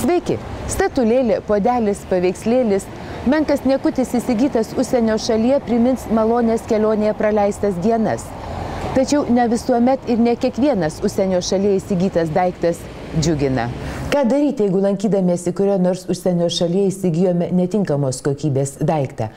Sveiki! Statulėlė, puodelis, paveikslėlis, menkas niekutis įsigytas užsienio šalyje primins malonės kelionėje praleistas dienas. Tačiau ne visuomet ir ne kiekvienas užsienio šalyje įsigytas daiktas džiugina. Ką daryti, jeigu lankydamiesi kurio nors užsienio šalyje įsigijome netinkamos kokybės daiktą?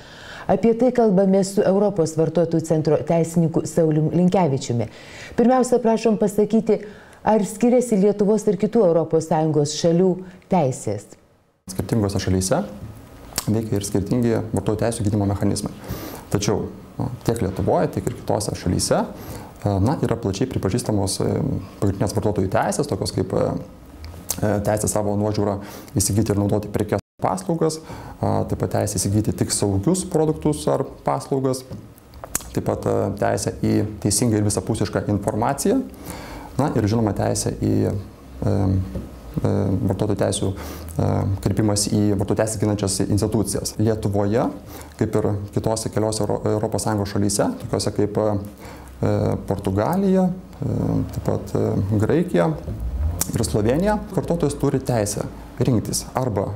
Apie tai kalbame su Europos vartotojų centro teisininku Sauliumi Linkevičiumi. Pirmiausia, prašom pasakyti, ar skiriasi Lietuvos ir kitų ES šalių teisės? Skirtingose šalyse veikia ir skirtingi vartotojų teisių gynimo mechanizmai. Tačiau tiek Lietuvoje, tiek ir kitose šalyse yra plačiai pripažįstamos pagrindinės vartotojų teisės, tokios kaip teisė savo nuožiūrą įsigyti ir naudoti prekes paslaugas, taip pat teisė įsigyti tik saugius produktus ar paslaugas, taip pat teisė į teisingą ir visapusišką informaciją, ir žinoma teisė į vartotojų teisių kreipimas į vartotojų teisės ginančias institucijas. Lietuvoje, kaip ir kitose keliose ES šalyse, tokiose kaip Portugalija, taip pat Graikija ir Slovenija, vartotojas turi teisę rinktis arba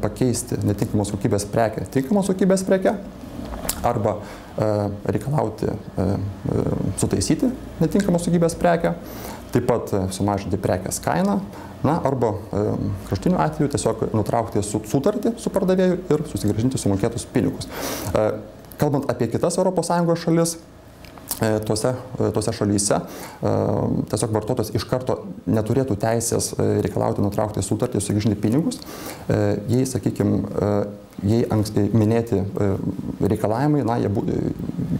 pakeisti netinkamos kokybės prekę tinkamos kokybės prekę, arba reikalauti sutaisyti netinkamos kokybės prekę, taip pat sumažinti prekės kainą, arba kraštiniu atveju tiesiog nutraukti sutartį su pardavėju ir susigrąžinti sumokėtus pinigus. Kalbant apie kitas ES šalis, tose šalyse tiesiog vartotojas iš karto neturėtų teisės reikalauti nutraukti sutartį ir sugrąžinti pinigus, jei, sakykime, minėti reikalavimai, jie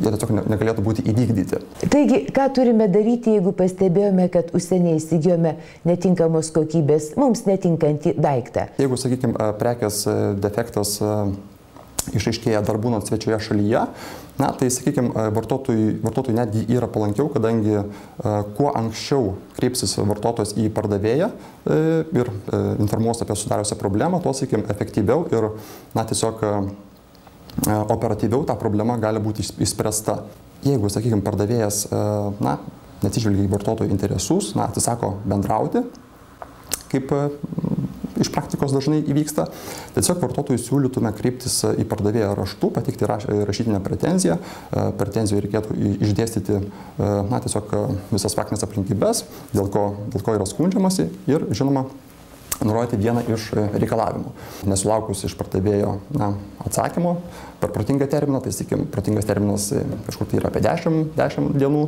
tiesiog negalėtų būti įvykdyti. Taigi, ką turime daryti, jeigu pastebėjome, kad užsienyje įsigijome netinkamos kokybės, mums netinkantį daiktą? Jeigu, sakykime, prekės defektas išaiškėja dar būnant svečioje šalyje, tai, sakykime, vartotojui netgi yra palankiau, kadangi kuo anksčiau kreipsis vartotojas į pardavėją ir informuos apie susidariusią problemą, tuo, sakykime, efektyviau ir tiesiog operatyviau ta problema gali būti išspręsta. Jeigu, sakykime, pardavėjas neatsižvelgia į vartotojų interesus, atsisako bendrauti, kaip iš praktikos dažnai įvyksta, tiesiog vartotojui siūlytume kreiptis į pardavėją raštu, pateikti rašytinę pretenziją. Pretenzijoje reikėtų išdėstyti tiesiog visas faktinės aplinkybės, dėl ko yra skundžiamasi ir, žinoma, nurodyti vieną iš reikalavimų. Nesulaukus iš pardavėjo atsakymo per protingą terminą, tai, sakykime, protingas terminas kažkur tai yra apie 10 dienų.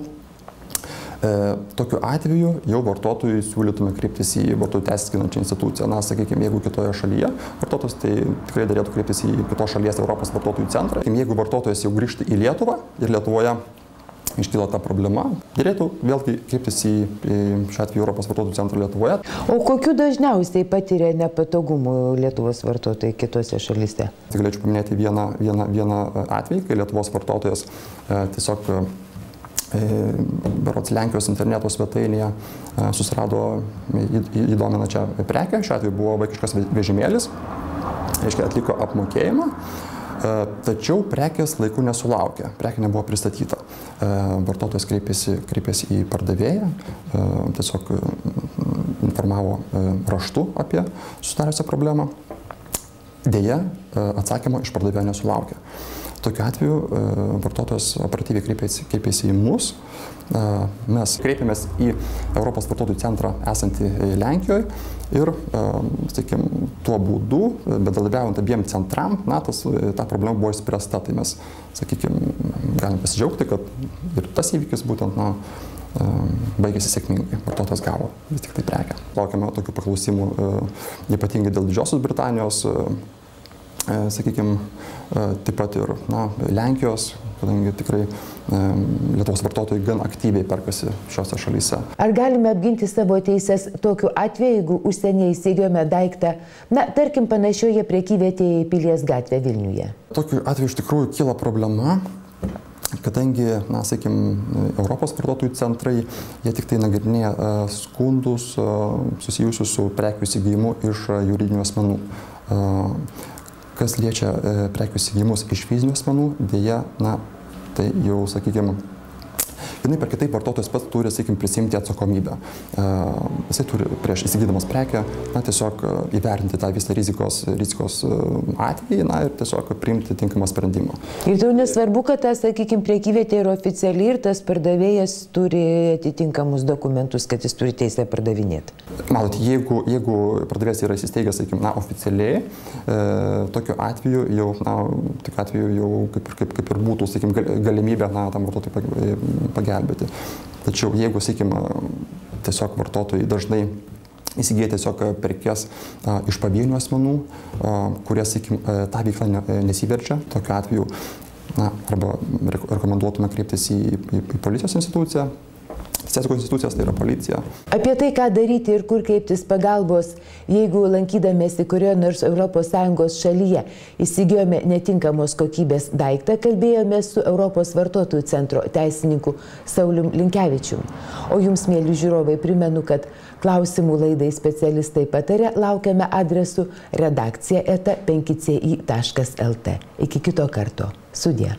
Tokiu atveju jau vartotojui siūlytume kreiptis į vartotojų teisės ginančią instituciją. Sakykime, jeigu kitoje šalyje vartotojas, tai tikrai derėtų kreiptis į kitos šalies Europos vartotojų centrą. Jeigu vartotojas jau grįžta į Lietuvą ir Lietuvoje iškyla ta problema, derėtų vėlgi kreiptis į šiuo atveju Europos vartotojų centrą Lietuvoje. O kokių dažniausiai patiria nepatogumų Lietuvos vartotojai kitose šalyse? Galėčiau paminėti vieną atvejį, kai Lietuvos vartotojas tiesiog berods Lenkijos interneto svetainėje susirado įdominančią prekę. Šiuo atveju buvo vaikiškas vežimėlis, atliko apmokėjimą, tačiau prekės laiku nesulaukė, prekė nebuvo pristatyta. Vartotojas kreipėsi į pardavėją, tiesiog informavo raštu apie susidariusią problemą. Deja, atsakymo iš pardavėjo nesulaukė. Tokiu atveju vartotojas operatyviai kreipėsi į mus. Mes kreipėmės į Europos vartotojų centrą esantį Lenkijoje ir, sakykime, tuo būdu, bendradarbiaujant abiem centram, ta problema buvo išspręsta. Tai mes, sakykime, galim pasidžiaugti, kad ir tas įvykis būtent, baigėsi sėkmingai. Vartotojas gavo vis tik tai prekę. Laukiame tokių paklausimų, ypatingai dėl Didžiosios Britanijos, sakykime, taip pat ir Lenkijos, kadangi tikrai Lietuvos vartotojai gan aktyviai perkasi šiose šalyse. Ar galime apginti savo teises tokiu atveju, jeigu užsienyje įsigijome daiktą, tarkim, panašioje prekyvietėje į Pilies gatvę Vilniuje? Tokiu atveju iš tikrųjų kyla problema, kadangi, sakykime, Europos vartotojų centrai, jie tik tai nagrinėja skundus susijusius su prekių įsigijimu iš juridinių asmenų. Kas liečia prekių įsigijimus iš fizinių asmenų, dėja, tai jau, sakykime, vienaip ar kitaip vartotojas pats turi, sakykim, prisimti atsakomybę. Jisai turi prieš įsigydamas prekę, tiesiog įvertinti tą visą rizikos atvejį, ir tiesiog priimti tinkamą sprendimą. Ir tai nesvarbu, kad ta, sakykime, prekyvietė yra oficiali ir tas pardavėjas turi atitinkamus dokumentus, kad jis turi teisę pardavinėti. Matot, jeigu pardavėjas yra įsisteigęs, sakykime, oficialiai, tokiu atveju jau, kaip ir būtų, sakykime, galimybė, tam vartotojui pagelbėti. Tačiau jeigu, sakykime, tiesiog vartotojai dažnai įsigyja tiesiog prekes iš pavienių asmenų, kurie, sakykime, tą veiklą nesiverčia, tokiu atveju, arba rekomenduotume kreiptis į policijos instituciją. Teisėsaugos institucijas, tai yra policija. Apie tai, ką daryti ir kur kreiptis pagalbos, jeigu lankydamėsi kurioje nors ES šalyje įsigijome netinkamos kokybės daiktą, kalbėjome su Europos vartotojų centro teisininku Saulium Linkevičium. O jums, mėly žiūrovai, primenu, kad klausimų laidai specialistai pataria laukiame adresu redakcija@5ci.lt. Iki kito karto. Sudie.